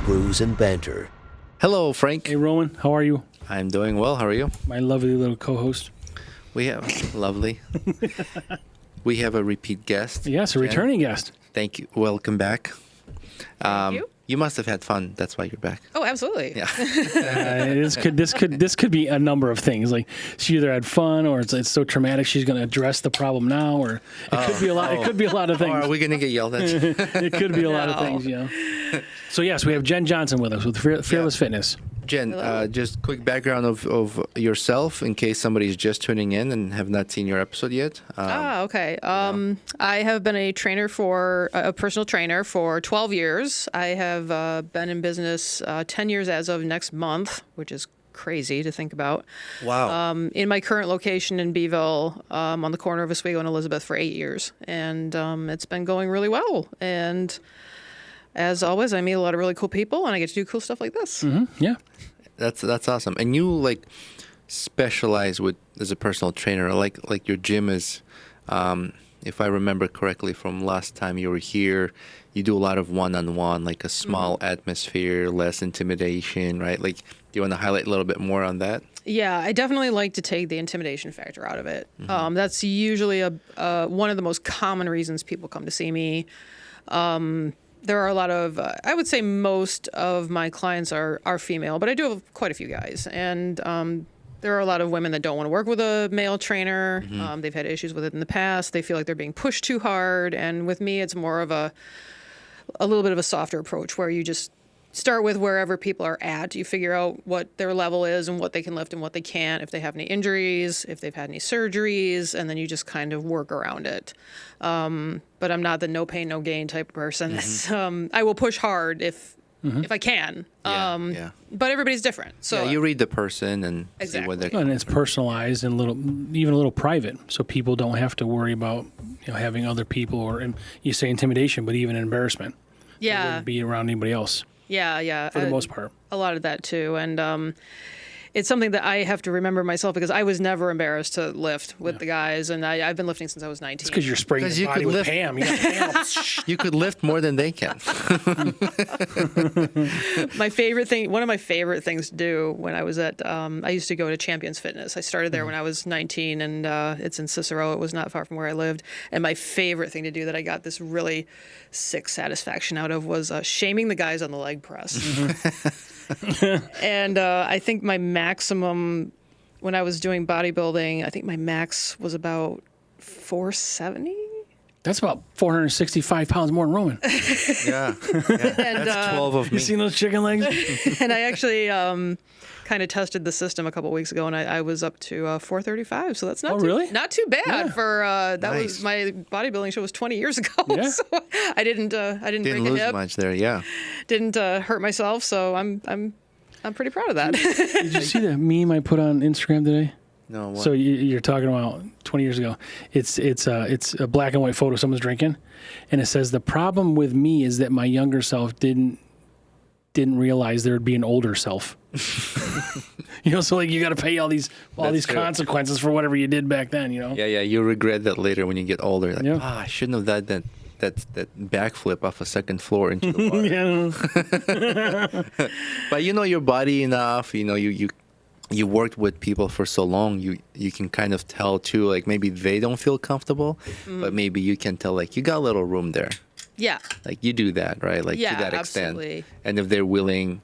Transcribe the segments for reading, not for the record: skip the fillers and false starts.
brews, and banter. Hello, Frank. Hey, Roman. How are you? I'm doing well. How are you? My lovely little co-host. We have lovely. We have a repeat guest. Yes, a Jen. returning guest. Thank you. Welcome back. Thank you. You must have had fun. That's why you're back. Oh, absolutely. Yeah. This could be a number of things. Like she either had fun, or it's so traumatic she's going to address the problem now, or it could be a lot. It could be a lot of Or things. are we going to get yelled at? It could be a lot of things, you know. So yes, we have Jen Johnson with us with Fearless Fitness. Jen, just quick background of yourself in case somebody's just tuning in and have not seen your episode yet. Okay. I have been a personal trainer for 12 years. I have been in business 10 years as of next month, which is crazy to think about. Wow. In my current location in Beeville, on the corner of Oswego and Elizabeth for 8 years. And it's been going really well. And as always, I meet a lot of really cool people, and I get to do cool stuff like this. Mm-hmm. Yeah. That's awesome. And you specialize as a personal trainer, like your gym is, if I remember correctly from last time you were here, you do a lot of one-on-one, like a small atmosphere, less intimidation, right? Like, do you want to highlight a little bit more on that? Yeah, I definitely like to take the intimidation factor out of it. That's usually one of the most common reasons people come to see me. There are a lot of, I would say most of my clients are female, but I do have quite a few guys. And there are a lot of women that don't want to work with a male trainer. They've had issues with it in the past. They feel like they're being pushed too hard. And with me, it's more of a little bit of a softer approach where you just start with wherever people are at. You figure out what their level is and what they can lift and what they can't, if they have any injuries, if they've had any surgeries, and then you just kind of work around it. But I'm not the no pain, no gain type of person. I will push hard if I can. But everybody's different. So you read the person and see what they're. And it's personalized and even a little private, so people don't have to worry about having other people and you say intimidation, but even embarrassment. They wouldn't be around anybody else. Yeah. For the most part. A lot of that too. And it's something that I have to remember myself because I was never embarrassed to lift with the guys. And I've been lifting since I was 19. It's because you're spraying your body with Pam. You got Pam. You could lift more than they can. One of my favorite things to do when I was I used to go to Champions Fitness. I started there when I was 19, and it's in Cicero. It was not far from where I lived. And my favorite thing to do that I got this really sick satisfaction out of was shaming the guys on the leg press. And I think my maximum, when I was doing bodybuilding, I think my max was about 470. That's about 465 pounds more than Roman. Yeah. That's 12 of me. You seen those chicken legs? And I actually kind of tested the system a couple of weeks ago, and I was up to 435. So that's not not too bad for that Nice. was my bodybuilding show was 20 years ago. Yeah. So I didn't break a lose hip, much there. Yeah. didn't hurt myself. So I'm pretty proud of that. Did you see the meme I put on Instagram today? No. What? So you're talking about 20 years ago. It's a black and white photo. Someone's drinking, and it says the problem with me is that my younger self didn't realize there would be an older self. So you got to pay all these consequences for whatever you did back then. Yeah. You regret that later when you get older. Like, Yeah. I shouldn't have done that backflip off a second floor into the water. Yeah. But your body enough. You worked with people for so long. You can kind of tell too. Like maybe they don't feel comfortable, but maybe you can tell like you got a little room there. Yeah. Like you do that, right? Like to that extent. Absolutely. And if they're willing,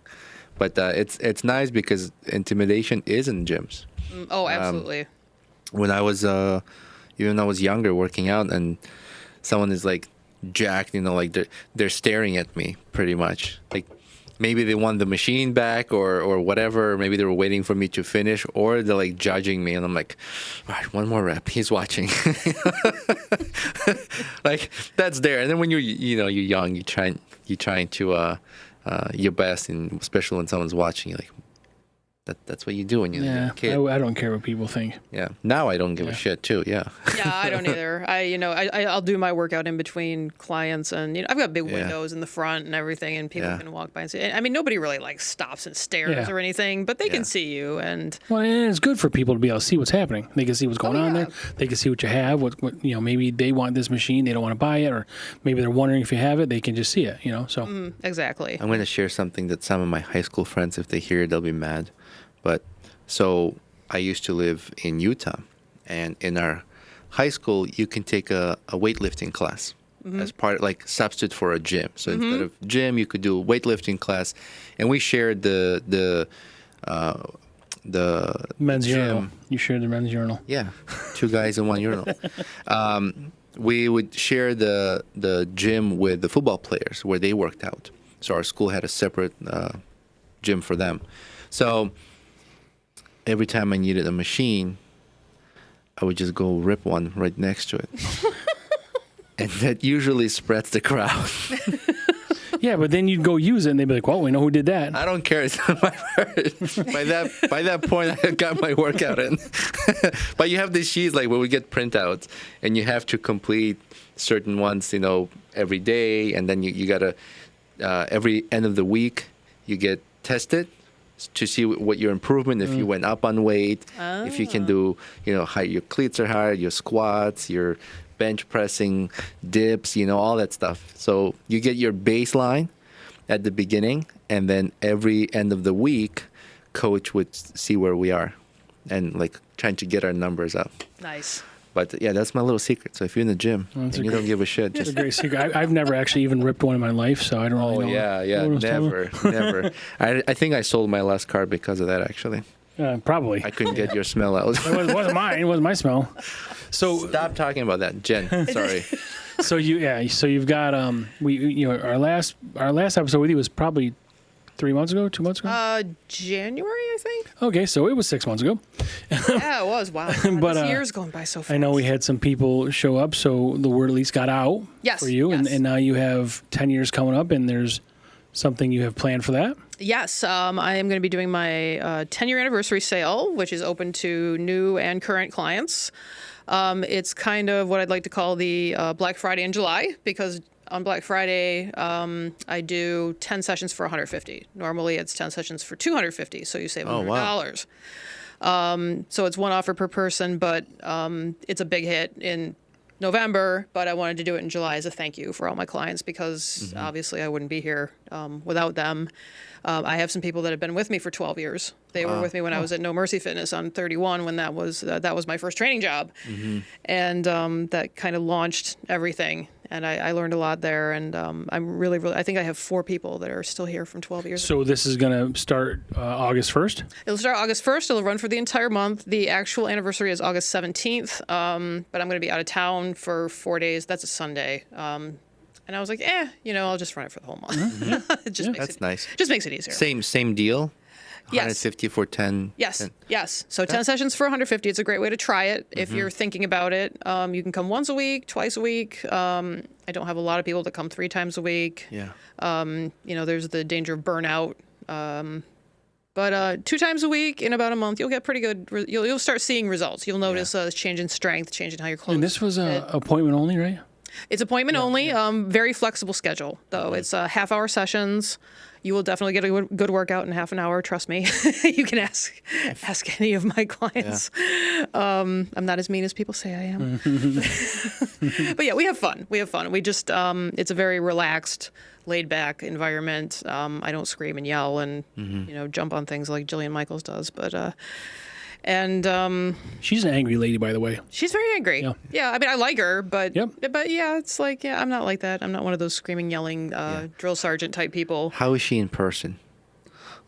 but it's nice because intimidation is in gyms. Oh, absolutely. When I was even when I was younger working out and someone is like jacked, like they're staring at me pretty much. Like maybe they want the machine back or whatever. Maybe they were waiting for me to finish, or they're like judging me, and I'm like, all right, one more rep. He's watching. Like that's there. And then when you're young, you're trying to your best, and especially when someone's watching, you're like, that's what you do when you're Yeah, a kid. I don't care what people think. Yeah. Now I don't give a shit too. Yeah. Yeah, I don't either. I'll do my workout in between clients, and I've got big windows in the front and everything, and people can walk by and see. I mean, nobody really like stops and stares or anything, but they can see you. And Well, and it's good for people to be able to see what's happening. They can see what's going on there. They can see what you have. What maybe they want this machine, they don't want to buy it, or maybe they're wondering if you have it. They can just see it. So exactly. I'm going to share something that some of my high school friends, if they hear it, they'll be mad. But so I used to live in Utah, and in our high school, you can take a weightlifting class as part, like substitute for a gym. So instead of gym, you could do a weightlifting class, and we shared the men's gym. urinal. You shared the men's urinal. Yeah, 2 guys in 1 urinal. We would share the gym with the football players where they worked out. So our school had a separate gym for them. So every time I needed a machine, I would just go rip one right next to it. And that usually spreads the crowd. Yeah, but then you'd go use it, and they'd be like, "Well, we know who did that." I don't care. It's not my fault. By that point, I got my workout in. But you have these sheets like where we get printouts, and you have to complete certain ones, every day, and then you gotta every end of the week you get tested to see what your improvement, if you went up on weight, if you can do, how your cleats are higher, your squats, your bench pressing, dips, all that stuff. So you get your baseline at the beginning, and then every end of the week, coach would see where we are and like trying to get our numbers up. Nice. But yeah, that's my little secret. So if you're in the gym and you don't give a shit, It's just a great secret. I've never actually even ripped one in my life, so I don't really know. never. I think I sold my last car because of that, actually. Probably. I couldn't get your smell out. It wasn't mine. It wasn't my smell. So Stop talking about that, Jen. Sorry. So you've got our last episode with you was probably 2 months ago. January, I think. Okay, so it was 6 months ago. Yeah, it was. Wow. But, this year's going by so fast. I know we had some people show up, so the word at least got out for you, yes. and now you have 10 years coming up, and there's something you have planned for that. Yes, I am going to be doing my 10-year anniversary sale, which is open to new and current clients. It's kind of what I'd like to call the Black Friday in July, because on Black Friday, I do 10 sessions for $150. Normally, it's 10 sessions for $250, so you save $100. Wow. So it's one offer per person, but it's a big hit in November, but I wanted to do it in July as a thank you for all my clients, because obviously I wouldn't be here without them. I have some people that have been with me for 12 years. They were with me when I was at No Mercy Fitness on 31, when that was my first training job. And that kind of launched everything. And I learned a lot there. And I'm really, I think I have 4 people that are still here from 12 years ago. So this is going to start August 1st? It'll start August 1st. It'll run for the entire month. The actual anniversary is August 17th. But I'm going to be out of town for 4 days. That's a Sunday. And I was like, I'll just run it for the whole month. It just makes That's nice. Just makes it easier. Same deal. Yes. 150 for 10. Yes. 10. Yes. So 10 sessions for 150. It's a great way to try it. If you're thinking about it, you can come once a week, twice a week. I don't have a lot of people that come 3 times a week. Yeah. There's the danger of burnout. But 2 times a week in about a month, you'll get pretty good. You'll start seeing results. You'll notice a change in strength, change in how your clothes. And this was appointment only, right? It's appointment only. Very flexible schedule, though. It's half-hour sessions. You will definitely get a good workout in half an hour. Trust me. You can ask any of my clients. Yeah. I'm not as mean as people say I am. But yeah, we have fun. We just it's a very relaxed, laid-back environment. I don't scream and yell and jump on things like Jillian Michaels does. But she's an angry lady, by the way. She's very angry. Yeah, I mean, I like her, but yeah, it's like, I'm not like that. I'm not one of those screaming, yelling, drill sergeant type people. How is she in person?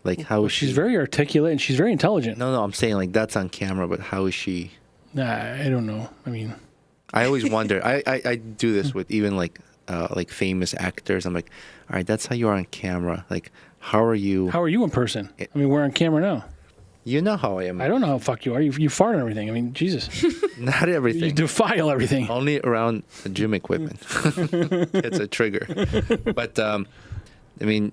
Like, how is she? She's very articulate and she's very intelligent. No, I'm saying like that's on camera, but how is she? I don't know. I mean, I always wonder. I do this with even like famous actors. I'm like, all right, that's how you are on camera. Like, how are you? How are you in person? I mean, we're on camera now. You know how I am. I don't know how the fuck you are. You fart on everything. I mean, Jesus. Not everything. You defile everything. Only around the gym equipment. It's a trigger. But, I mean,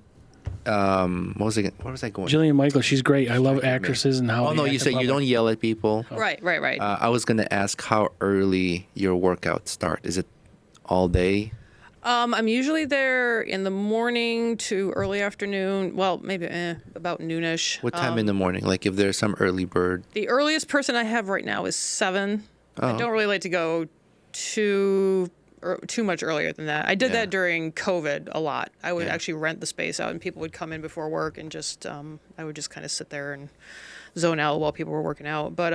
what was it? Where was I going? Jillian Michaels, she's great. I love actresses and how. Oh they no, act you in said you public. don't yell at people. Right. I was gonna ask how early your workouts start. Is it all day? I'm usually there in the morning to early afternoon. Well, maybe about noonish. What time in the morning? Like if there's some early bird. The earliest person I have right now is 7. Oh. I don't really like to go too much earlier than that. I did Yeah. that during COVID a lot. I would actually rent the space out, and people would come in before work, and just I would just kind of sit there and zone out while people were working out. But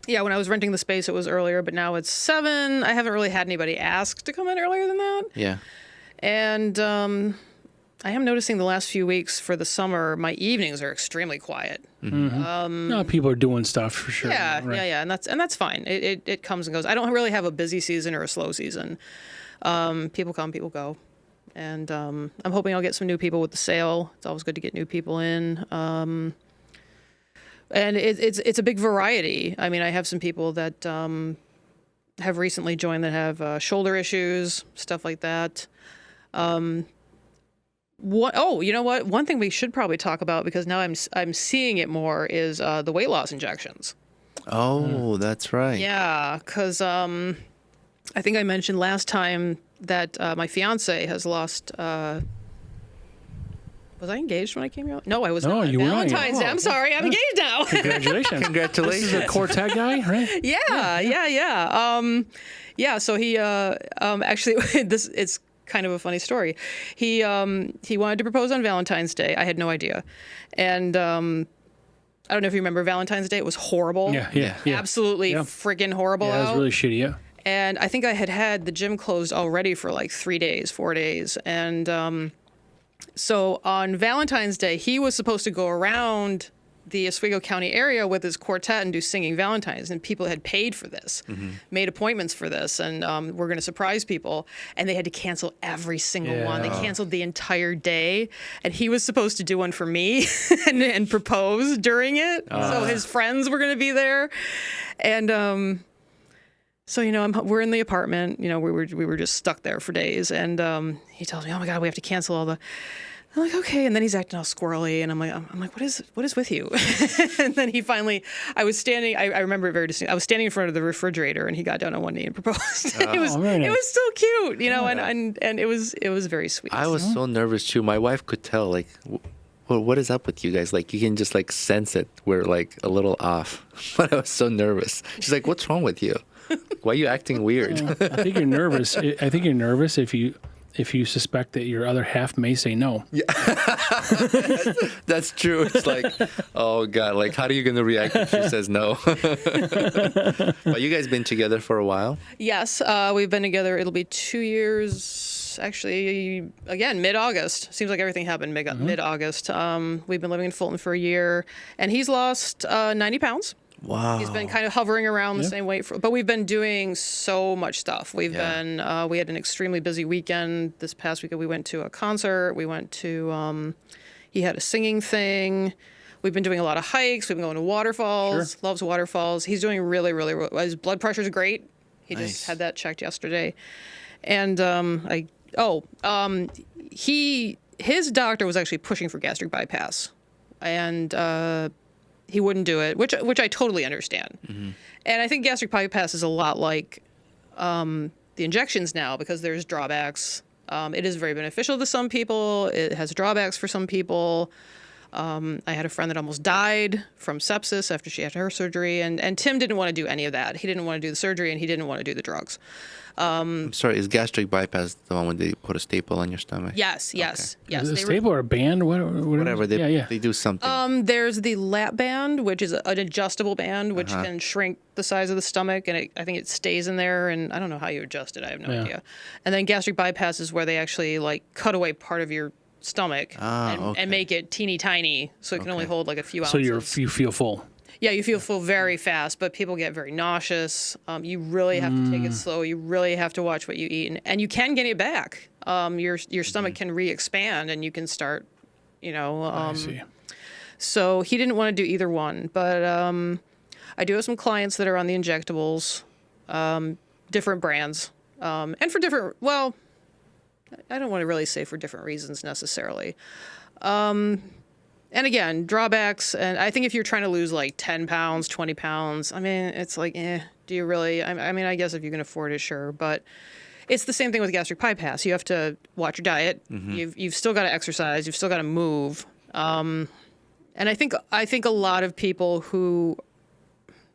yeah, when I was renting the space, it was earlier, but now it's 7. I haven't really had anybody ask to come in earlier than that. Yeah. And I am noticing the last few weeks for the summer, my evenings are extremely quiet. No, people are doing stuff for sure. Yeah, Right. yeah, and that's fine. It comes and goes. I don't really have a busy season or a slow season. People come, people go, and I'm hoping I'll get some new people with the sale. It's always good to get new people in. And it's a big variety. I mean, I have some people that have recently joined that have shoulder issues, stuff like that. You know what? One thing we should probably talk about, because now I'm seeing it more, is the weight loss injections. Oh, that's right. Yeah, because I think I mentioned last time that my fiance has lost. Was I engaged when I came here? No, I was No, not. you were not. Valentine's Day. I'm sorry. I'm engaged now. Congratulations. Congratulations. This is a quartet guy, right? Yeah. So he actually it's kind of a funny story. He wanted to propose on Valentine's Day. I had no idea, and I don't know if you remember Valentine's Day. It was horrible. Yeah. Absolutely freaking horrible. Yeah, it was out. really shitty. Yeah. And I think I had the gym closed already for like 4 days. And so on Valentine's Day, he was supposed to go around the Oswego County area with his quartet and do singing Valentines. And people had paid for this, made appointments for this, and we're going to surprise people. And they had to cancel every single one. They canceled the entire day. And he was supposed to do one for me and propose during it. So his friends were going to be there. And so, we're in the apartment, we were just stuck there for days. And he tells me, oh my God, we have to cancel all the, I'm like, okay. And then he's acting all squirrely. And I'm like, what is with you? And then he finally, I remember it very distinctly. I was standing in front of the refrigerator and he got down on one knee and proposed. It was so cute, and it was very sweet. I was so nervous too. My wife could tell, like, what is up with you guys? Like, you can just like sense it. We're like a little off. But I was so nervous. She's like, what's wrong with you? Why are you acting weird? I think you're nervous. I think you're nervous if you suspect that your other half may say no. Yeah. That's true. It's like, oh God, like, how are you going to react if she says no? But you guys been together for a while? Yes, we've been together. It'll be 2 years, actually, again, mid-August. Seems like everything happened mid-August. We've been living in Fulton for a year, and he's lost 90 pounds. Wow. He's been kind of hovering around the same weight, but we've been doing so much stuff. We had an extremely busy weekend. This past weekend, we went to a concert. We went to, he had a singing thing. We've been doing a lot of hikes. We've been going to waterfalls. Loves waterfalls. He's doing really, really well. His blood pressure's great. He just had that checked yesterday. And his doctor was actually pushing for gastric bypass. And he wouldn't do it, which I totally understand. Mm-hmm. And I think gastric bypass is a lot like the injections now, because there's drawbacks. It is very beneficial to some people. It has drawbacks for some people. I had a friend that almost died from sepsis after she had her surgery, and Tim didn't want to do any of that. He didn't want to do the surgery, and he didn't want to do the drugs. I'm sorry, is gastric bypass the one when they put a staple on your stomach? Yes. Is it a staple or a band? Whatever. They do something. There's the lap band, which is an adjustable band, which can shrink the size of the stomach, and I think it stays in there. And I don't know how you adjust it. I have no idea. And then gastric bypass is where they actually like cut away part of your stomach and make it teeny tiny, so it can only hold like a few ounces. So you feel full. Yeah, you feel full very fast, but people get very nauseous. You really have to take it slow. You really have to watch what you eat, and you can get it back. Your stomach can re-expand, and you can start, I see. So he didn't want to do either one, but I do have some clients that are on the injectables, different brands, and for different. Well, I don't want to really say for different reasons necessarily. And again, drawbacks. And I think if you're trying to lose like 10 pounds, 20 pounds, I mean, it's like, do you really? I mean, I guess if you can afford it, sure. But it's the same thing with gastric bypass. You have to watch your diet. You've still got to exercise. You've still got to move. And I think a lot of people who,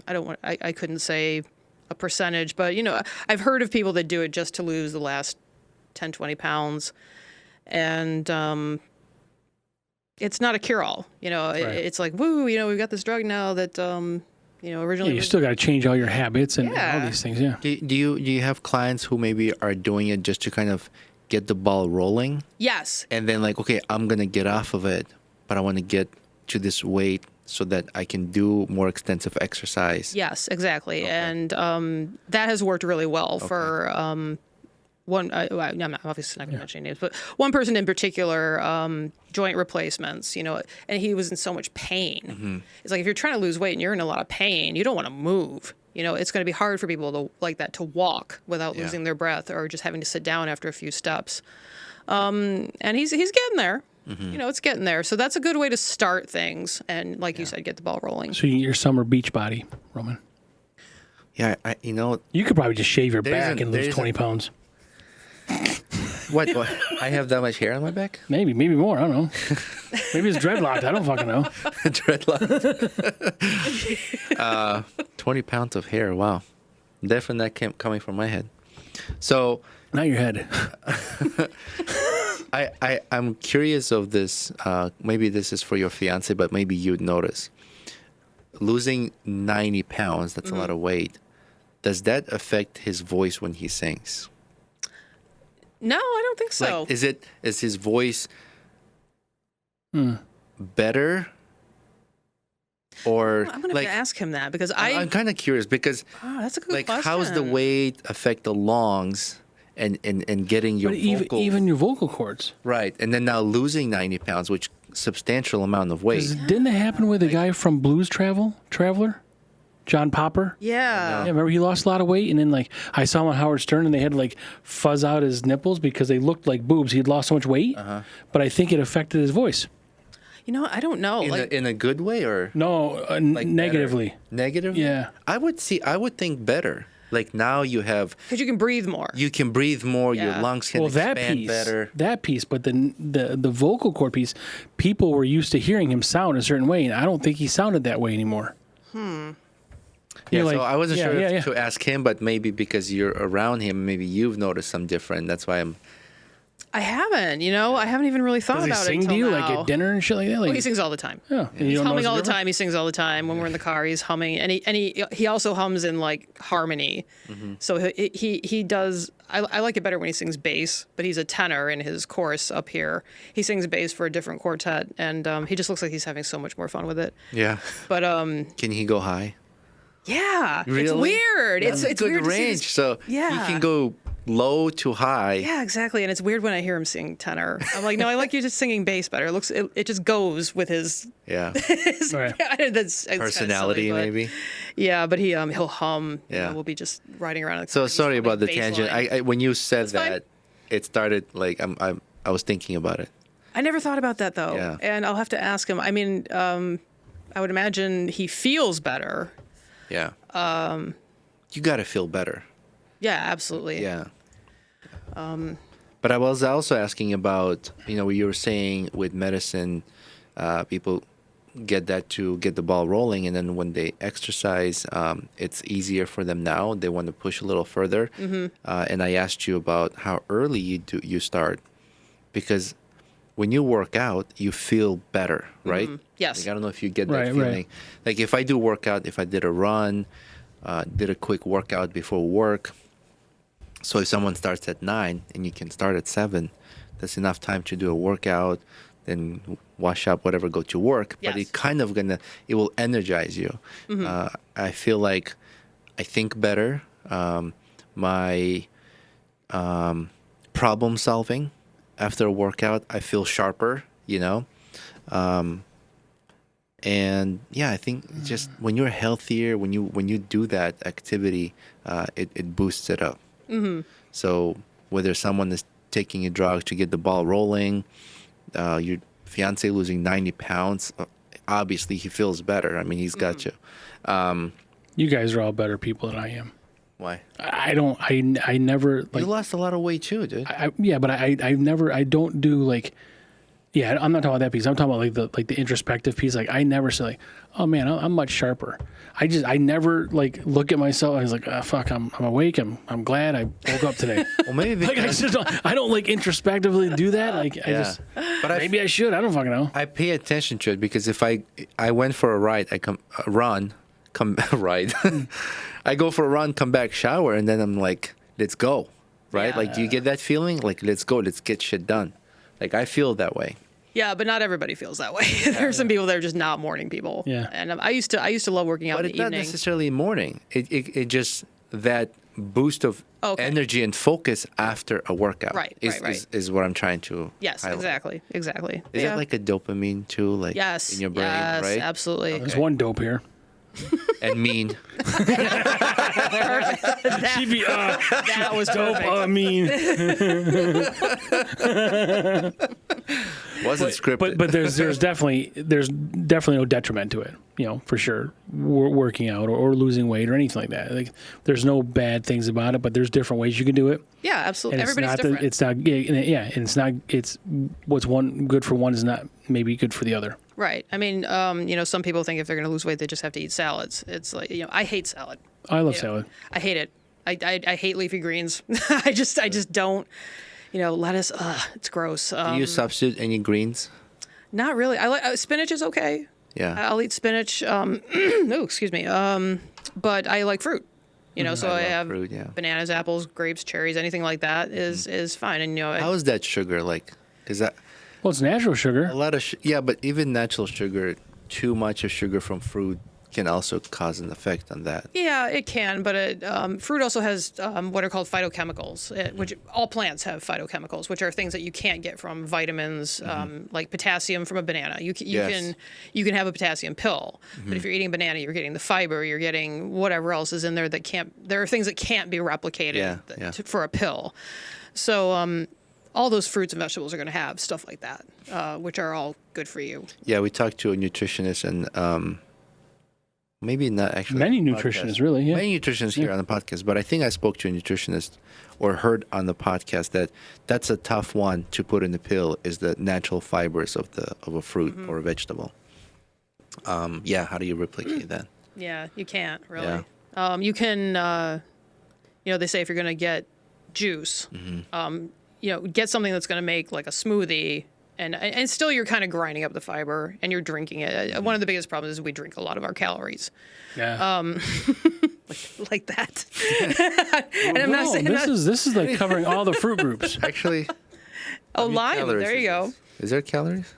I couldn't say a percentage, but I've heard of people that do it just to lose the last 10, 20 pounds. And, it's not a cure-all. Right. It's like, woo, we've got this drug now that, originally. Yeah, you still got to change all your habits and all these things. Yeah. Do you have clients who maybe are doing it just to kind of get the ball rolling? Yes. And then like, okay, I'm going to get off of it, but I want to get to this weight so that I can do more extensive exercise. Yes, exactly. Okay. And that has worked really well for one. I'm obviously not going to mention any names, but one person in particular, joint replacements, and he was in so much pain. It's like if you're trying to lose weight and you're in a lot of pain, you don't want to move. It's going to be hard for people to walk without losing their breath or just having to sit down after a few steps. And he's getting there. It's getting there. So that's a good way to start things. And like you said, get the ball rolling. So you get your summer beach body, Roman. Yeah, You could probably just shave your back and lose 20 pounds. What? I have that much hair on my back? Maybe more. I don't know. Maybe it's dreadlocked. I don't fucking know. Dreadlocked. 20 pounds of hair. Wow. Definitely not coming from my head. So Not your head. I'm curious of this. Maybe this is for your fiance, but maybe you'd notice. Losing 90 pounds, that's a lot of weight. Does that affect his voice when he sings? No, I don't think so. Like, is his voice better? Or I'm going to ask him that because I'm kind of curious because that's a good question. How does the weight affect the lungs and getting your vocal even your vocal cords? Right, and then now losing 90 pounds, which substantial amount of weight. Didn't that happen with the guy from Blues Traveler? John Popper? Yeah. Yeah, remember he lost a lot of weight, and then I saw him on Howard Stern, and they had to fuzz out his nipples because they looked like boobs. He'd lost so much weight, but I think it affected his voice. I don't know. In a good way or no, negatively. Negatively? Yeah. I would think better. Like now you have because you can breathe more. You can breathe more. Yeah. Your lungs can expand better. That piece, but the vocal cord piece, people were used to hearing him sound a certain way, and I don't think he sounded that way anymore. Yeah, so I wasn't sure if to ask him, but maybe because you're around him, maybe you've noticed some different. That's why I haven't, I haven't even really thought about it until now. Does he sing to you at dinner and shit like that? He sings all the time. Yeah. He's humming all the time. He sings all the time. When we're in the car, he's humming, and he also hums in harmony. So he does. I like it better when he sings bass, but he's a tenor in his chorus up here. He sings bass for a different quartet, and he just looks like he's having so much more fun with it. Yeah. But can he go high? Yeah, really? It's weird. That's it's good weird range. So you can go low to high. Yeah, exactly. And it's weird when I hear him sing tenor. I'm like, no, I like you just singing bass better. It just goes with his his right. that's personality, silly, maybe. Yeah, but he'll hum. Yeah, we'll be just riding around. So sorry about the tangent. I when you said that's that, it started I was thinking about it. I never thought about that though, and I'll have to ask him. I mean, I would imagine he feels better. Yeah. You got to feel better. Yeah, absolutely. Yeah. But I was also asking about, what you were saying with medicine, people get that to get the ball rolling, and then when they exercise, it's easier for them now. They want to push a little further. And I asked you about how early you start, because when you work out, you feel better, right? Yes. I don't know if you get that feeling. Right. Like if I do workout, if I did a run, did a quick workout before work. So if someone starts at 9 and you can start at 7, that's enough time to do a workout, then wash up, whatever, go to work. Yes. But it kind of it will energize you. I feel like I think better. My problem solving after a workout, I feel sharper, and I think just when you're healthier, when you do that activity, it boosts it up. So whether someone is taking a drug to get the ball rolling. Your fiance losing 90 pounds. Obviously, he feels better. I mean, he's got you. You guys are all better people than I am. Why? I don't. I never like. You lost a lot of weight too, dude. But I never. I don't do like. Yeah, I'm not talking about that piece. I'm talking about like the introspective piece. Like I never say like, oh man, I'm much sharper. I never like look at myself. I was like, oh, fuck, I'm awake. I'm glad I woke up today. Well, maybe like I don't like introspectively do that. Like but maybe I should. I don't fucking know. I pay attention to it because if I went for a ride, ride. I go for a run, come back, shower, and then I'm like, let's go, right? Yeah. Like, do you get that feeling? Like, let's go, let's get shit done. Like, I feel that way. Yeah, but not everybody feels that way. There are some people that are just not morning people. Yeah. And I used to love working out But in it's the not evening. necessarily morning. It just that boost of Okay. energy and focus after a workout. Right. Is what I'm trying to Yes, highlight. exactly. Is that like a dopamine too? Like yes, in your brain, yes, right? absolutely. There's one dope here. And mean. She'd be, That was dope. perfect. I mean, Wasn't scripted. but there's definitely no detriment to it. You know, for sure. Working out or losing weight or anything like that. Like, there's no bad things about it, but there's different ways you can do it. Yeah, absolutely. And Everybody's different. it's not. Yeah, and it's not. It's what's one good for one is not maybe good for the other. Right. I mean, some people think if they're going to lose weight, they just have to eat salads. It's like, I hate salad. I love You know, salad. I hate it. I hate leafy greens. I just don't. Lettuce. It's gross. Do you substitute any greens? Not really. I like spinach is okay. Yeah. I'll eat spinach. No, excuse me. But I like fruit. So I love have fruit, yeah. bananas, apples, grapes, cherries, anything like that is fine. And How is that sugar like? Because that Well, it's natural sugar. a lot of but even natural sugar, too much of sugar from fruit can also cause an effect on that. yeah, it can. But fruit also has what are called phytochemicals, which all plants have phytochemicals, which are things that you can't get from vitamins, like potassium from a banana. You Yes. can have a potassium pill, but if you're eating a banana, you're getting the fiber, you're getting whatever else is in there that can't. There are things that can't be replicated Yeah. For a pill. So all those fruits and vegetables are going to have stuff like that, which are all good for you. Yeah, we talked to a nutritionist and maybe not actually. Many on the nutritionists, podcast. really. Yeah. Many nutritionists here on the podcast, but I think I spoke to a nutritionist or heard on the podcast that that's a tough one to put in the pill is the natural fibers of a fruit or a vegetable. How do you replicate that? Yeah, you can't really. You can, they say if you're going to get juice, get something that's going to make like a smoothie, and still you're kind of grinding up the fiber and you're drinking it. One of the biggest problems is we drink a lot of our calories, Yeah. like that. And I'm not No, saying this is like covering all the fruit groups. Actually, oh, how many lime. calories There you is go. this? Is there calories?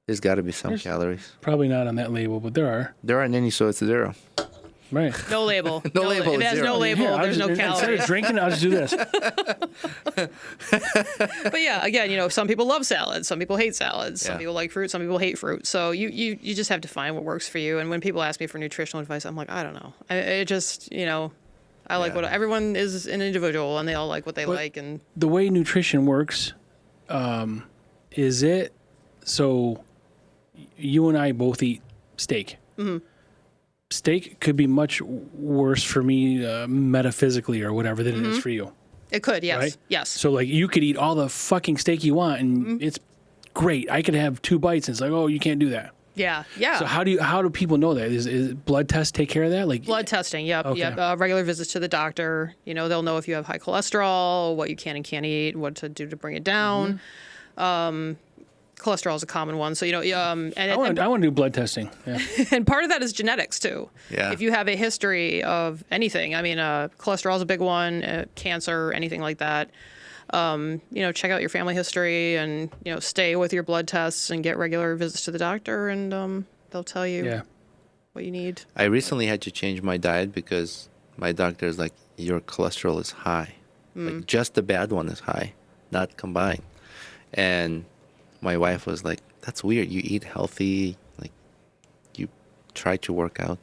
There's got to be some calories. Probably not on that label, but there are. There aren't any, so it's 0. Right. No label. No label, If it has zero. no label, Here, I'll there's just- no Instead calories. of drinking, I'll just do this. But yeah, again, some people love salads, some people hate salads, some Yeah. people like fruit, some people hate fruit. So you just have to find what works for you. And when people ask me for nutritional advice, I'm like, I don't know. It just, I like Yeah. what everyone is an individual and they all like what they like. And The way nutrition works, is it so you and I both eat steak. Mm-hmm. Steak could be much worse for me metaphysically or whatever than it is for you. it could, yes, Right? yes. So like you could eat all the fucking steak you want and it's great. I could have 2 bites and it's like, oh, you can't do that. Yeah. So how do people know that? Is blood tests take care of that? Like Blood testing, yep, Okay. yep. Regular visits to the doctor. They'll know if you have high cholesterol, what you can and can't eat, what to do to bring it down. Cholesterol is a common one. So, I want to do blood testing. Yeah. and part of that is genetics too. Yeah. If you have a history of anything, I mean, cholesterol is a big one, cancer, anything like that. Check out your family history and, stay with your blood tests and get regular visits to the doctor and they'll tell you Yeah. what you need. I recently had to change my diet because my doctor is like, your cholesterol is high. Like just the bad one is high, not combined. And my wife was like, that's weird. You eat healthy, like you try to work out.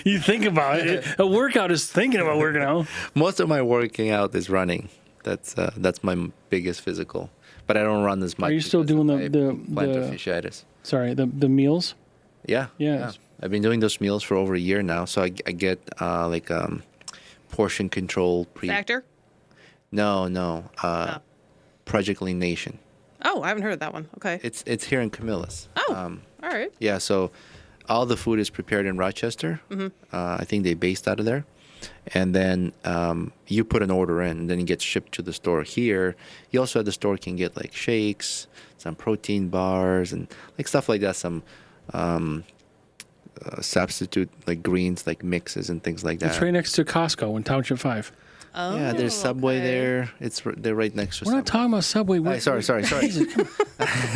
You think about it. A workout is thinking about working out. Most of my working out is running. That's my biggest physical. But I don't run as much. Are you still because doing of the my plantar fasciitis? Sorry, the meals? Yeah. Yeah. I've been doing those meals for over a year now, so I get portion control. Factor? No. Project Lean Nation. Oh, I haven't heard of that one. Okay. It's here in Camillus. Oh, all right. Yeah, so all the food is prepared in Rochester. I think they based out of there. And then you put an order in, and then it gets shipped to the store here. You also at the store can get like shakes, some protein bars, and like stuff like that. Some substitute like greens, like mixes and things like that. It's right next to Costco in Township 5. Oh, Yeah, there's Subway okay. there. They're right next to. We're not talking about Subway. Sorry. Jesus, come on.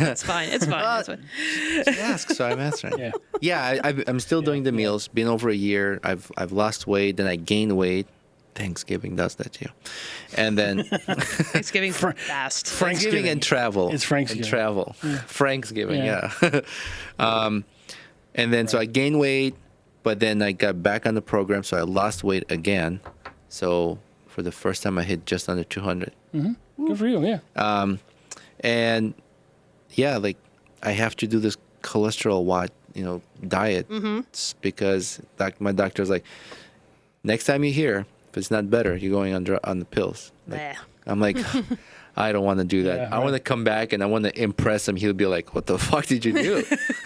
It's fine. It's fine. It's fine. Ask, so I'm answering. Yeah. Yeah, I'm still doing the meals. Been over a year. I've lost weight, then I gained weight. Thanksgiving does that to you, and then Thanksgiving fast. Thanksgiving and travel. It's Franksgiving. And travel. Yeah. Franksgiving, Yeah. yeah. And then so I gained weight, but then I got back on the program, so I lost weight again. So for the first time, I hit just under 200. Good for you, yeah. And yeah, like I have to do this cholesterol diet because my doctor's like, next time you're here, if it's not better, you're going on the pills. Like, Bleh. I'm like, I don't want to do that. Yeah, I want to come back and I want to impress him. He'll be like, what the fuck did you do?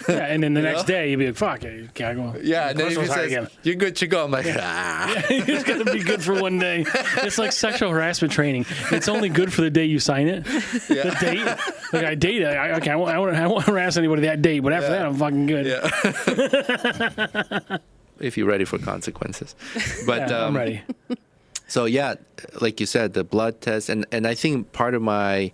Yeah, and then the next day you'd be like, "Fuck, I gotta go." Yeah, and then if he Cholesterol's high says, you're good to go, I'm like, It's gonna be good for one day. It's like sexual harassment training. It's only good for the day you sign it. The date, like I date, I won't harass anybody that day, but after that, I'm fucking good. Yeah. If you're ready for consequences. But Yeah, I'm ready. So yeah, like you said, the blood test, and I think part of why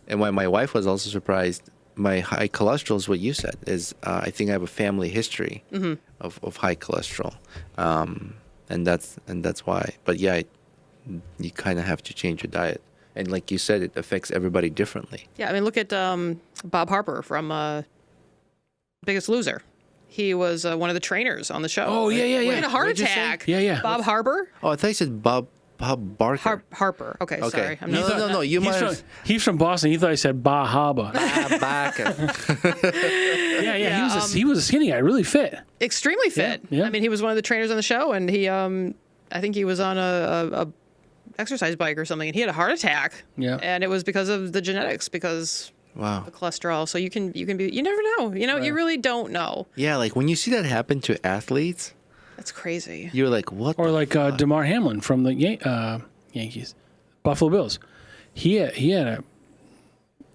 my wife was also surprised, my high cholesterol is what you said, is I think I have a family history of high cholesterol, and that's why. But yeah, you kind of have to change your diet, and like you said, it affects everybody differently. Yeah, I mean, look at Bob Harper from Biggest Loser. He was one of the trainers on the show. Oh, yeah. He had a heart What'd you say? attack. Yeah. Bob Harper? Oh, I thought you said Bob Barker. Harper. Okay, sorry. I'm No, not, no. You might. He's from Boston. He thought I said Bahaba. Barker. Yeah. He was a skinny guy, really fit. Extremely fit. Yeah. I mean, he was one of the trainers on the show, and he, I think he was on a exercise bike or something, and he had a heart attack. Yeah. And it was because of the genetics, because Wow. the cholesterol. So you can be. You never know. You really don't know. Yeah, like when you see that happen to athletes, That's crazy. you're like, what? Or the like fuck? DeMar Hamlin from the Yankees, Buffalo Bills. He had a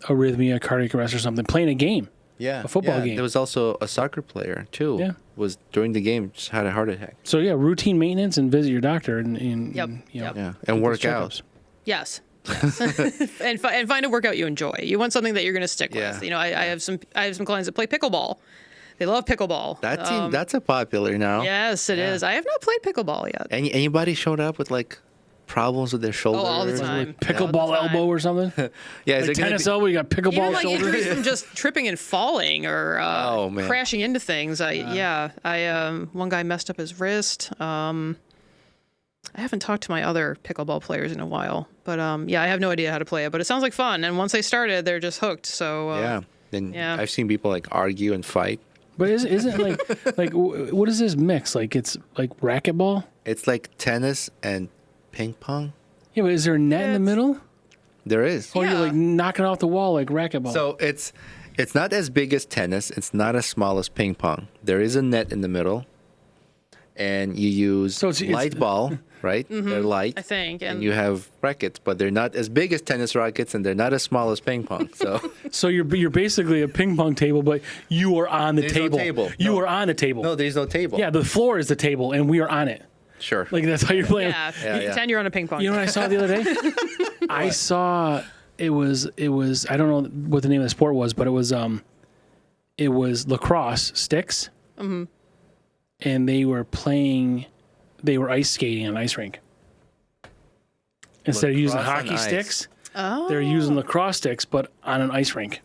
arrhythmia, cardiac arrest or something, playing a game. a football game. There was also a soccer player too. Yeah. Was during the game just had a heart attack. So yeah, routine maintenance and visit your doctor and Yep, you know, yep. Yeah, and work those out. checkups. Yes. and find a workout you enjoy. You want something that you're going to stick Yeah. with. I have some clients that play pickleball. They love pickleball. That's a popular now. Yes, it is. I have not played pickleball yet. Anybody showed up with like problems with their shoulder? Oh, all the time. Pickleball All the time. elbow or something. Yeah, is Like it gonna tennis be- elbow, you got pickleball Even like shoulder. injuries from just tripping and falling or Oh, man. crashing into things. One guy messed up his wrist. I haven't talked to my other pickleball players in a while, but I have no idea how to play it. But it sounds like fun, and once they started, they're just hooked. So Yeah. Then Yeah. I've seen people like argue and fight. But isn't it like what is this mix? Like it's like racquetball? It's like tennis and ping pong. Yeah, but is there a net in the It's- middle? There is. Or you're Yeah. like knocking off the wall like racquetball? So it's not as big as tennis. It's not as small as ping pong. There is a net in the middle, and you use So it's- light ball, right? They're light. I think, And and you have rackets, but they're not as big as tennis rackets, and they're not as small as ping pong. So So you're basically a ping pong table, but you are on the There's no table. table. You No. are on a table. no, there's no table. Yeah, the floor is the table, and we are on it. Sure. Like that's how you're playing. yeah, Yeah, yeah. pretend you're on a ping pong. You know what I saw the other day? I saw it was I don't know what the name of the sport was, but it was lacrosse sticks, and they were ice skating on an ice rink instead of using Lacrosse on hockey ice. sticks. Oh. They're using lacrosse sticks, but on an ice rink.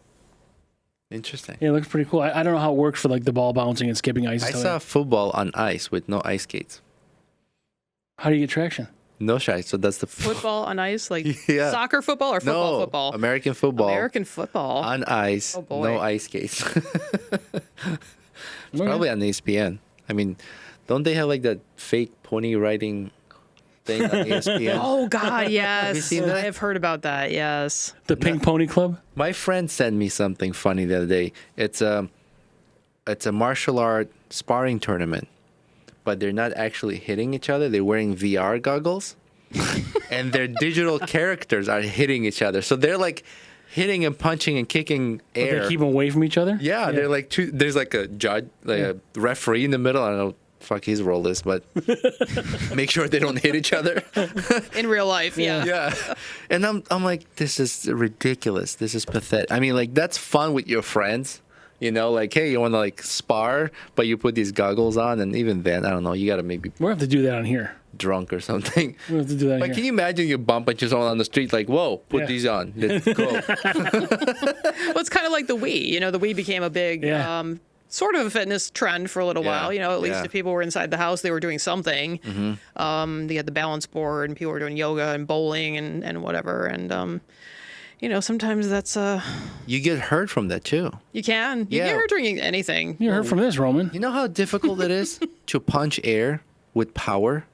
Interesting. Yeah, it looks pretty cool. I don't know how it works for like the ball bouncing and skipping ice. I and stuff saw like football on ice with no ice skates. that. How do you get traction? No shite. So that's the Football on ice, like Yeah. soccer football or football no football? American football American football. on ice. Oh, boy. No ice skates. It's Okay. probably on ESPN. I mean, don't they have like that fake pony riding thing on ESPN? Oh God, yes. seen that? I have heard about that. Yes. The Pink Pony Club. My friend sent me something funny the other day. It's a martial art sparring tournament, but they're not actually hitting each other. They're wearing VR goggles, and their digital characters are hitting each other. So they're like hitting and punching and kicking But air. they keep them away from each other. Yeah, they're like two. There's like a judge, like a referee in the middle. I don't know, fuck his role is, but make sure they don't hit each other. In real life, yeah. Yeah, and I'm like, this is ridiculous. This is pathetic. I mean, like that's fun with your friends. You know, like, hey, you want to like spar, but you put these goggles on, and even then, I don't know, you got to maybe We'll have to do that on here. drunk or something. We'll have to do that on Like, here. can you imagine you bump into someone on the street, like, whoa, put Yeah. these on, let's go. Well, it's kind of like the Wii. You know, the Wii became a big, Yeah. sort of a fitness trend for a little Yeah. while. You know, at least Yeah. if people were inside the house, they were doing something. They had the balance board, and people were doing yoga and bowling and whatever. And you know, sometimes that's You get hurt from that too. you can you Yeah. get hurt doing anything. You heard from this, Roman. You know how difficult it is to punch air with power?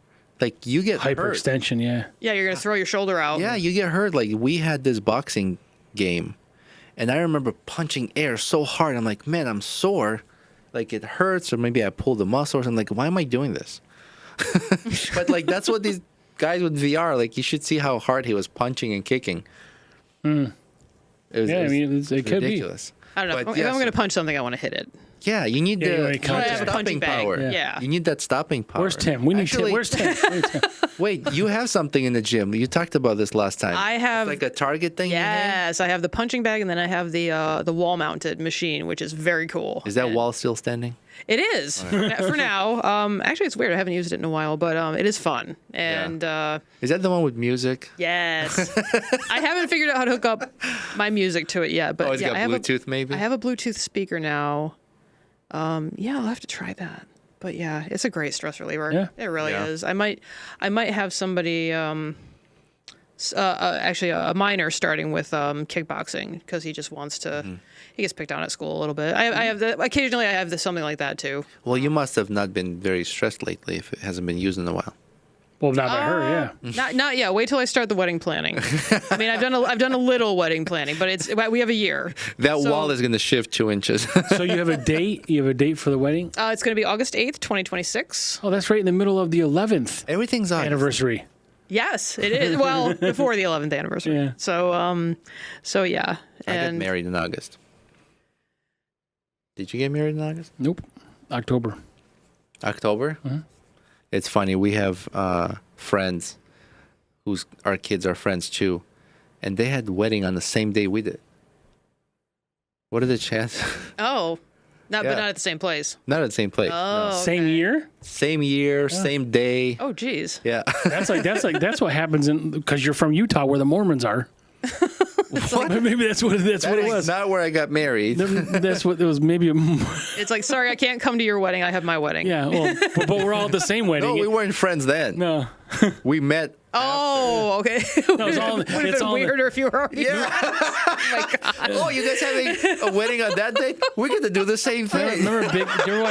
Like, you get hurt. Hyperextension, yeah. Yeah, you're gonna throw your shoulder out. Yeah, you get hurt. Like, we had this boxing game, and I remember punching air so hard. I'm like, man, I'm sore. Like, it hurts, or maybe I pulled the muscles. I'm like, why am I doing this? But, like, that's what these guys with VR, like, you should see how hard he was punching and kicking. It was, Yeah, I mean, it could be. ridiculous. I don't know. But If yes. I'm gonna punch something, I want to hit it. Yeah, you need Yeah, you the wanna contact. have a punching stopping bag. power. Yeah. You need that stopping power. Where's Tim? We need Actually- Tim. Where's Tim? Where's Tim? Wait, you have something in the gym. You talked about this last time. I have- It's like a target thing. you have? Yes, I have the punching bag, and then I have the wall-mounted machine, which is very cool. Is that And wall still standing? It is for now. Actually, it's weird. I haven't used it in a while, but it is fun. And Is that the one with music? yes, I haven't figured out how to hook up my music to it yet. But Oh, it's yeah, got I have Bluetooth maybe? I have a Bluetooth speaker now. Yeah, I'll have to try that. But yeah, it's a great stress reliever. Yeah. It really Yeah. is. I might have somebody. Actually, a minor starting with kickboxing because he just wants to. Mm-hmm. He gets picked on at school a little bit. I have occasionally I have something like that too. Well, you must have not been very stressed lately if it hasn't been used in a while. Well, not by her, yeah. Not yet. Wait till I start the wedding planning. I mean, I've done a little wedding planning, but we have a year. That So- wall is going to shift 2 inches. So you have a date? You have a date for the wedding? It's going to be August 8th, 2026. Oh, that's right in the middle of the 11th Everything's on. anniversary. Yes, it is. Well, before the 11th anniversary. Yeah. So yeah. I got And married in August. Did you get married in August? Nope. October. October? It's funny. We have friends our kids are friends too, and they had the wedding on the same day we did. What are the chances? oh, but Yeah. not at the same place. Not at the same place. Oh, No. Same okay. year? Same year, same day. Oh, geez. Yeah. That's what happens because you're from Utah where the Mormons are. Maybe that's what it That is was. not where I got married. That's what it was. Maybe. It's like, sorry, I can't come to your wedding. I have my wedding. Yeah. Well, but we're all at the same wedding. No, we weren't friends then. No. We met. Oh, okay. No, it's all. Would have It's been all. weirder if you were already. Yeah. Oh my god. Oh, you guys having a wedding on that day? We're gonna do the same thing. Remember Big? Did you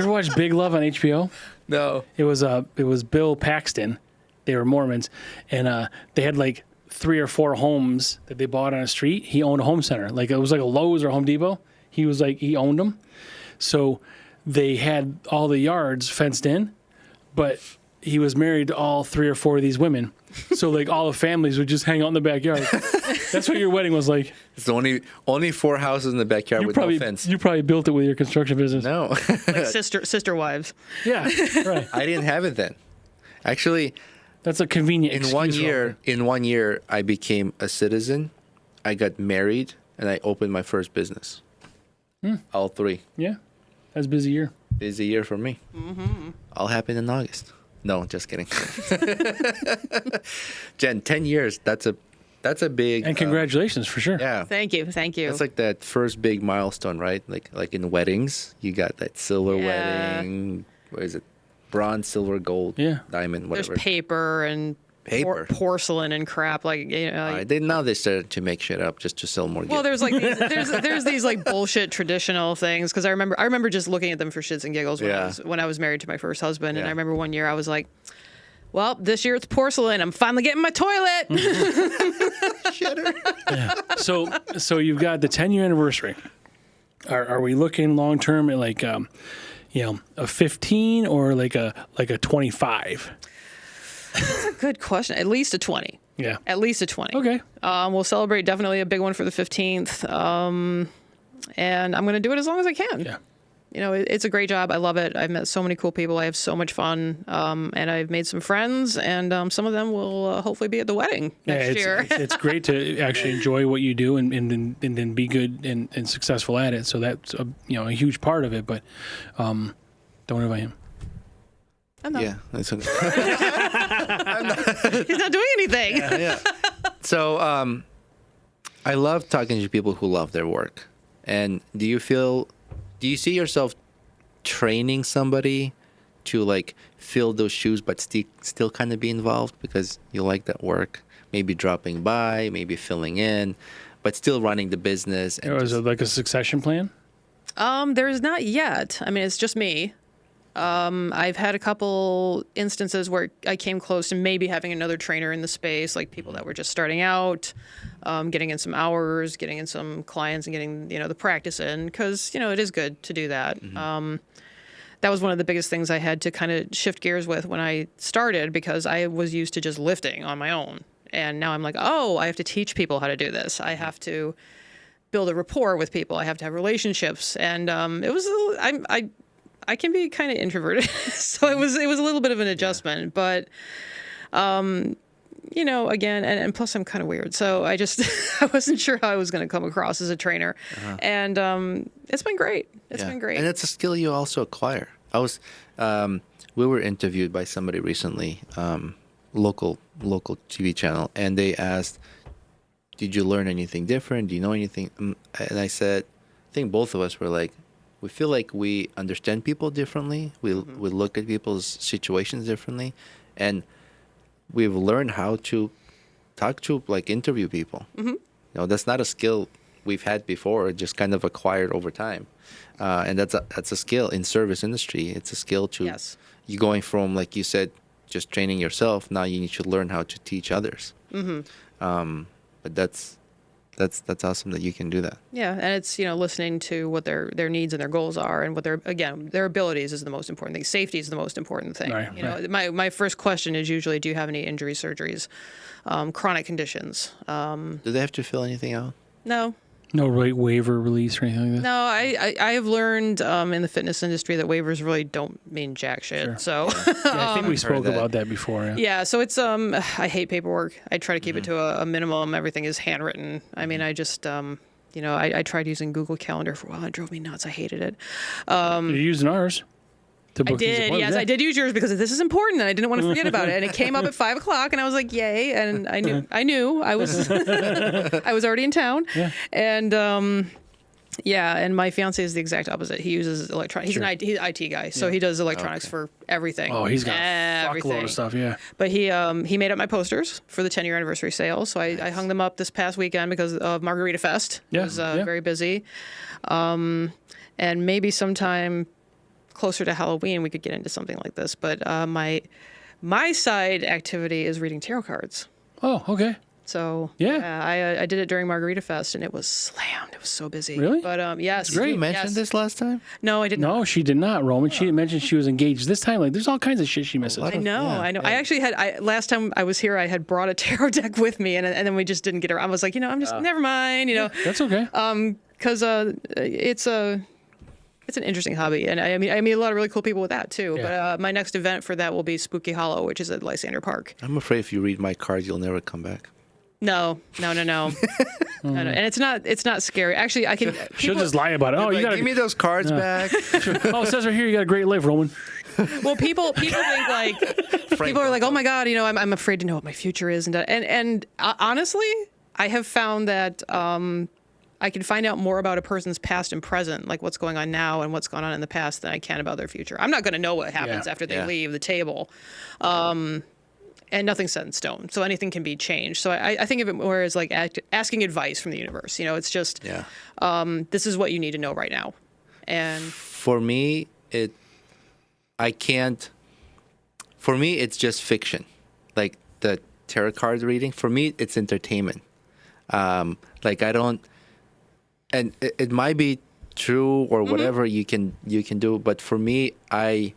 ever watch Big Love on HBO? No. It was Bill Paxton. They were Mormons, and they had like 3 or 4 homes that they bought on a street. He owned a home center, like it was like a Lowe's or Home Depot. He owned them, so they had all the yards fenced in, but he was married to all 3 or 4 of these women. So like all the families would just hang out in the backyard. That's what your wedding was like. It's the only 4 houses in the backyard with no fence. You probably built it with your construction business. No. Like sister wives. Yeah, right. I didn't have it then. Actually, That's a convenient in excuse one for year, I became a citizen. I got married, and I opened my first business. All 3. Yeah, that's a busy year. Busy year for me. Mm-hmm. All happened in August. No, just kidding. Jen, 10 years. That's a that's a big And congratulations for sure. yeah. Thank you. That's like that first big milestone, right? Like in weddings, you got that silver Yeah. wedding. What is it? Bronze, silver, gold, Yeah. diamond, There's whatever. paper and Paper. porcelain and crap. Like, you know, Now they started to make shit up just to sell more. well, gifts. there's like there's these like bullshit traditional things because I remember just looking at them for shits and giggles when I was married to my first husband, and I remember one year I was like, well, this year it's porcelain. I'm finally getting my toilet. Yeah. So you've got the 10-year anniversary. Are we looking long term at like a 15 or like a 25? That's a good question. At least a 20. Yeah. At least a 20. Okay. We'll celebrate definitely a big one for the 15th. And I'm going to do it as long as I can. Yeah. You know, it's a great job. I love it. I've met so many cool people. I have so much fun. And I've made some friends, and some of them will hopefully be at the wedding next year. It's great to actually enjoy what you do and then be good and successful at it. So that's a huge part of it. But don't invite him. I'm not. Yeah, that's okay. He's not doing anything. Yeah. So I love talking to people who love their work. And do you see yourself training somebody to like fill those shoes but still kind of be involved because you like that work? Maybe dropping by, maybe filling in, but still running the business. And Is it like a succession plan? There's not yet. I mean, it's just me. I've had a couple instances where I came close to maybe having another trainer in the space, like people that were just starting out, getting in some hours, getting in some clients and getting, the practice in, because, it is good to do that. That was one of the biggest things I had to kind of shift gears with when I started, because I was used to just lifting on my own. And now I'm like, oh, I have to teach people how to do this. I have to build a rapport with people. I have to have relationships. And it was, I can be kind of introverted, so it was a little bit of an adjustment, but, again, and plus I'm kind of weird, so I wasn't sure how I was going to come across as a trainer, and it's been great. It's been great. And it's a skill you also acquire. We were interviewed by somebody recently, local TV channel, and they asked, "Did you learn anything different? Do you know anything?" And I said, I think both of us were like, we feel like we understand people differently. We look at people's situations differently, and we've learned how to talk to, like, interview people. That's not a skill we've had before. Just kind of acquired over time, and that's a skill in service industry. It's a skill to you going from, like you said, just training yourself. Now you need to learn how to teach others. But that's awesome that you can do that. Yeah, and it's listening to what their needs and their goals are, and what their abilities is the most important thing. Safety is the most important thing. Right. My first question is usually, do you have any injuries, surgeries, chronic conditions? Do they have to fill anything out? No. No waiver release or anything like that? No, I have learned in the fitness industry that waivers really don't mean jack shit. Sure. So Yeah, I think we spoke that. about that before. Yeah. yeah, so it's I hate paperwork. I try to keep it to a minimum. Everything is handwritten. I mean, I just I tried using Google Calendar for a while. It drove me nuts. I hated it. You're using ours to I book these did, yes, appointments. I did use yours because this is important, and I didn't want to forget about it. And it came up at 5:00, and I was like, "Yay!" And I knew I was I was already in town, Yeah. and and my fiance is the exact opposite. He uses electronics. He's he's an IT guy, so he does electronics for everything. Oh, he's got a everything. fuckload of stuff. Yeah. But he made up my posters for the 10-year anniversary sale, so I hung them up this past weekend because of Margarita Fest. Yeah, It was very busy, and maybe sometime closer to Halloween we could get into something like this. But my side activity is reading tarot cards. Oh, okay. So Yeah. I did it during Margarita Fest, and it was slammed. It was so busy. Really? But yes, Did you mention this last time? No, I didn't. No, she did not, Roman. She didn't mention she was engaged this time. Like, there's all kinds of shit she misses. lot I of- know, Yeah, I know. yeah. I actually had. Last time I was here, I had brought a tarot deck with me, and then we just didn't get around. I was like, I'm just never mind, That's okay. because it's an interesting hobby, and I meet a lot of really cool people with that too. Yeah. But my next event for that will be Spooky Hollow, which is at Lysander Park. I'm afraid if you read my cards, you'll never come back. No. No, and it's not scary. Actually, She'll just lie about it. Oh, you Like, got give me those cards back. Oh, it says right here you got a great life, Roman. Well, people think like people are like, oh my god, I'm afraid to know what my future is, and honestly, I have found that I can find out more about a person's past and present, like what's going on now and what's gone on in the past, than I can about their future. I'm not going to know what happens after they leave the table. And nothing's set in stone, so anything can be changed. So I think of it more as like asking advice from the universe. It's just this is what you need to know right now. And for me, it's just fiction. Like the tarot card reading, for me, it's entertainment. Like I don't, and it might be true or whatever you can do, but for me, I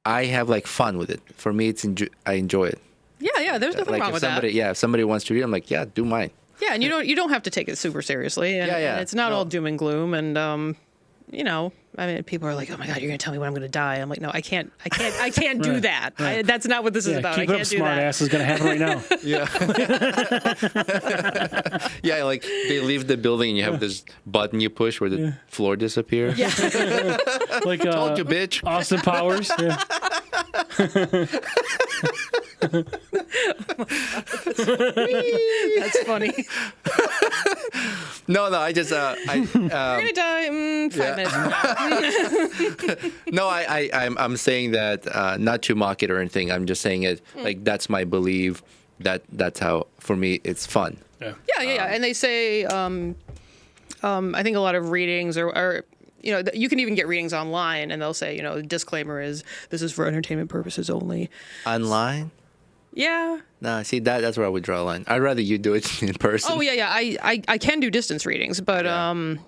have like fun with it. For me, I enjoy it. Yeah. There's nothing wrong with that. Yeah, if somebody wants to read, I'm like, yeah, do mine. Yeah, and you don't have to take it super seriously. And, and it's not all doom and gloom. And people are like, oh my god, you're gonna tell me when I'm gonna die. I'm like, no, I can't do that. Right. That's not what this is about. Keep I it can't up, do smart that. ass is gonna happen right now. Yeah, like they leave the building and you have this button you push where the floor disappears. Yeah. Like Told you, bitch. Austin Powers. Yeah. That's funny. No, I just You're gonna die in 5 minutes. No, I'm saying that not to mock it or anything. I'm just saying it like that's my belief. That's how for me it's fun. Yeah. Yeah. And they say, I think a lot of readings are you can even get readings online, and they'll say, the disclaimer is this is for entertainment purposes only. Online? Yeah. No, see that's where I would draw a line. I'd rather you do it in person. Oh yeah. I can do distance readings, but I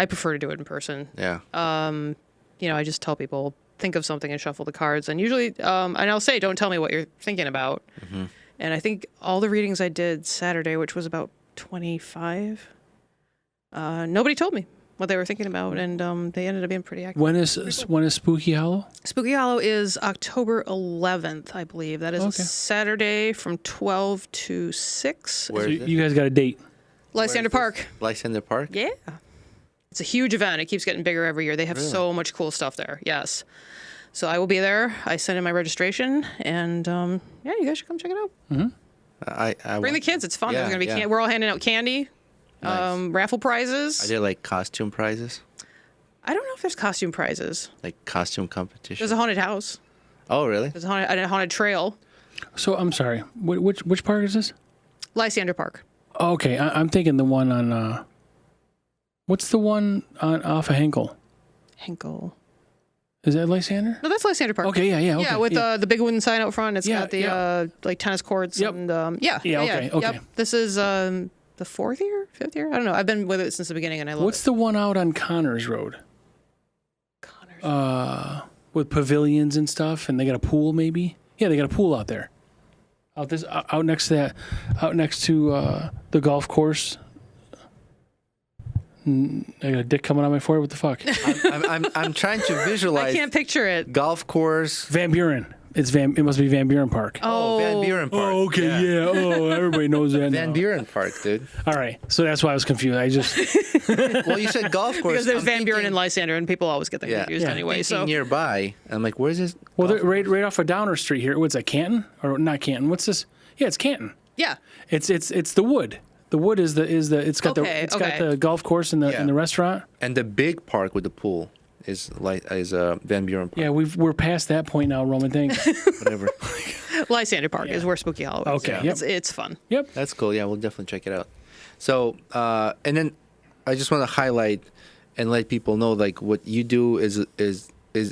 prefer to do it in person. Yeah. I just tell people, think of something and shuffle the cards, and usually, and I'll say, don't tell me what you're thinking about. Mm-hmm. And I think all the readings I did Saturday, which was about 25, nobody told me what they were thinking about, and they ended up being pretty accurate. When is Spooky Hollow? Spooky Hollow is October 11th, I believe. That is a Saturday from 12 to 6. So you guys got a date? Lysander Park. Lysander Park? Yeah. It's a huge event. It keeps getting bigger every year. They have so much cool stuff there. Yes. So I will be there. I sent in my registration, and you guys should come check it out. Mm-hmm. Bring the kids. It's fun. Yeah, There's gonna be we're all handing out candy, nice. Raffle prizes. Are there like costume prizes? I don't know if there's costume prizes. Like costume competition? There's a haunted house. Oh, really? There's a haunted trail. So I'm sorry. Which park is this? Lysander Park. Oh, okay, I'm thinking the one on. What's the one off of Henkel? Henkel. Is that Lysander? No, that's Lysander Park. Okay, yeah. Okay, yeah, with the big wooden sign out front. It's got the like tennis courts and okay. Yep. This is the 5th year. I don't know. I've been with it since the beginning, and I love What's the one out on Connors Road? With pavilions and stuff, and they got a pool, maybe. Yeah, they got a pool out there. Out next to the golf course. I got a dick coming on my forehead. What the fuck? I'm trying to visualize. I can't picture it. Golf course. Van Buren. It must be Van Buren Park. Oh, Van Buren Park. Oh, okay, yeah. Oh, everybody knows that Van now. Buren Park, dude. All right, so that's why I was confused. Well, you said golf course. Because there's Van Buren and Lysander, and people always get them confused anyway. So nearby, I'm like, where's this? Well, they're right off of Downer Street here. What's that, Canton? Or not Canton? What's this? Yeah, it's Canton. Yeah. It's the Wood. The Wood is the got the golf course and the restaurant. And the big park with the pool is Van Buren Park. Yeah, we're past that point now, Roman. Thanks. Whatever. Lysander Park is where Spooky Hollow is. Okay, yeah. It's fun. Yep, that's cool. Yeah, we'll definitely check it out. So, and then I just want to highlight and let people know like what you do is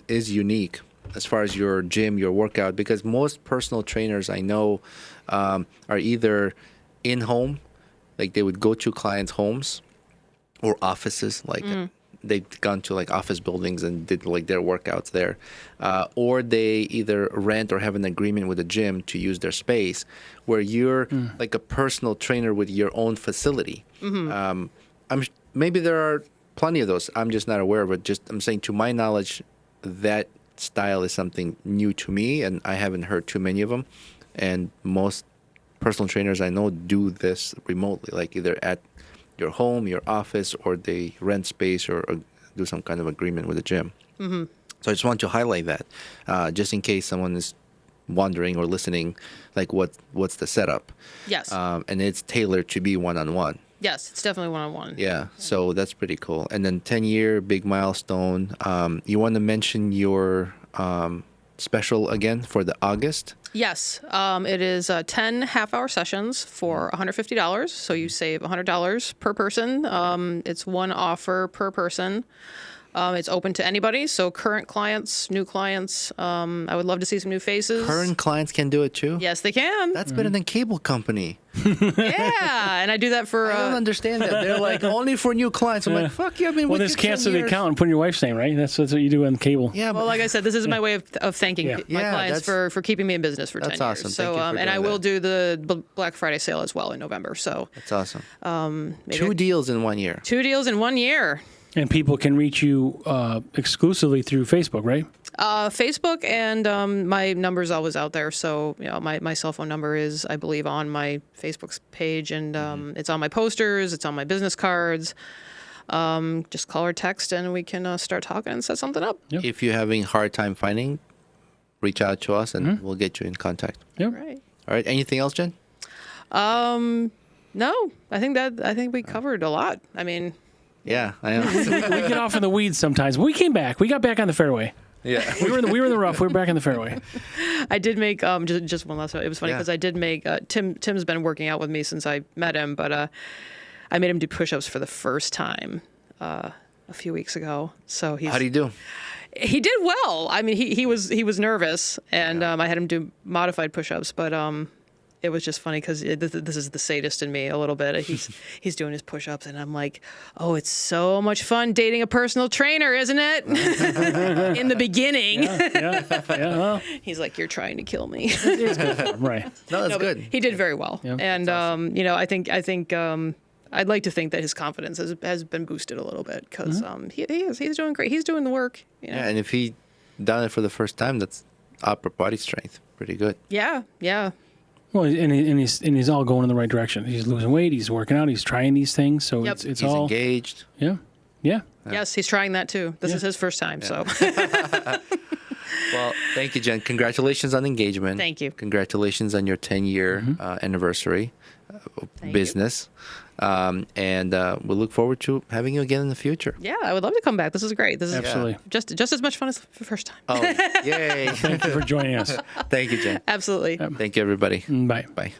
unique as far as your gym, your workout, because most personal trainers I know are either in home, like they would go to clients' homes or offices, like they've gone to like office buildings and did like their workouts there, or they either rent or have an agreement with a gym to use their space, where you're like a personal trainer with your own facility. Maybe there are plenty of those. I'm just not aware of it. I'm saying, to my knowledge, that style is something new to me, and I haven't heard too many of them. And most personal trainers I know do this remotely, like either at your home, your office, or they rent space or do some kind of agreement with a gym. Mm-hmm. So I just want to highlight that, just in case someone is wondering or listening, like what's the setup? Yes. And it's tailored to be one-on-one. Yes, it's definitely one-on-one. Yeah, so that's pretty cool. And then 10-year big milestone. You want to mention your special again for the August? Yes, it is 10 half-hour sessions for $150. So you save $100 per person. It's one offer per person. It's open to anybody, so current clients, new clients. I would love to see some new faces. Current clients can do it too? Yes, they can. That's better than cable company. Yeah, and I do that for. I don't understand that. They're like, only for new clients. I'm like, fuck you, I've been Well, with just you 10 cancel the years. account and put in your wife's name, right? That's what you do on cable. Yeah, Well, but like I said, this is my way of thanking Yeah. my Yeah, clients that's- for keeping me in business for 10 that's years. awesome. So, Thank you for and I doing will that. do the Black Friday sale as well in November. So, that's awesome. maybe 2 deals in 1 year. 2 deals in 1 year. And people can reach you exclusively through Facebook, right? Facebook and my number's always out there. So, my cell phone number is, I believe, on my Facebook page, and it's on my posters, it's on my business cards. Just call or text, and we can start talking and set something up. Yep. If you're having a hard time finding, reach out to us and we'll get you in contact. Yep. Right. All right. Anything else, Jen? No, I think we covered a lot. I mean, Yeah, I am. We get off in the weeds sometimes. We came back. We got back on the fairway. Yeah. We were in the rough. We were back on the fairway. I did make just one last one. It was funny Yeah. because I did make Tim's been working out with me since I met him, but I made him do push-ups for the first time a few weeks ago. So How do you do? he did well. I mean, he was nervous, and I had him do modified push-ups, but it was just funny because this is the sadist in me a little bit. He's doing his push-ups, and I'm like, oh, it's so much fun dating a personal trainer, isn't it? In the beginning. Yeah. Well, He's like, you're trying to kill me. it's good for him, right. No, that's No, but good. He did very well, Yeah. and I think I'd like to think that his confidence has been boosted a little bit because he's doing great. He's doing the work. Yeah, and if he done it for the first time, that's upper body strength. Pretty good. Yeah. Well, and he's all going in the right direction. He's losing weight. He's working out. He's trying these things. So Yep. it's He's all engaged. Yeah. Yes, he's trying that too. This Yeah. is his first time, so Well, thank you, Jen. Congratulations on engagement. Thank you. Congratulations on your 10-year anniversary Thank business. And we'll look forward to having you again in the future. yeah, I would love to come back. This is great. This is Absolutely. just as much fun as the first time. Oh, yay. Thank you for joining us. Thank you, Jen. Absolutely. Thank you, everybody. Bye. Bye.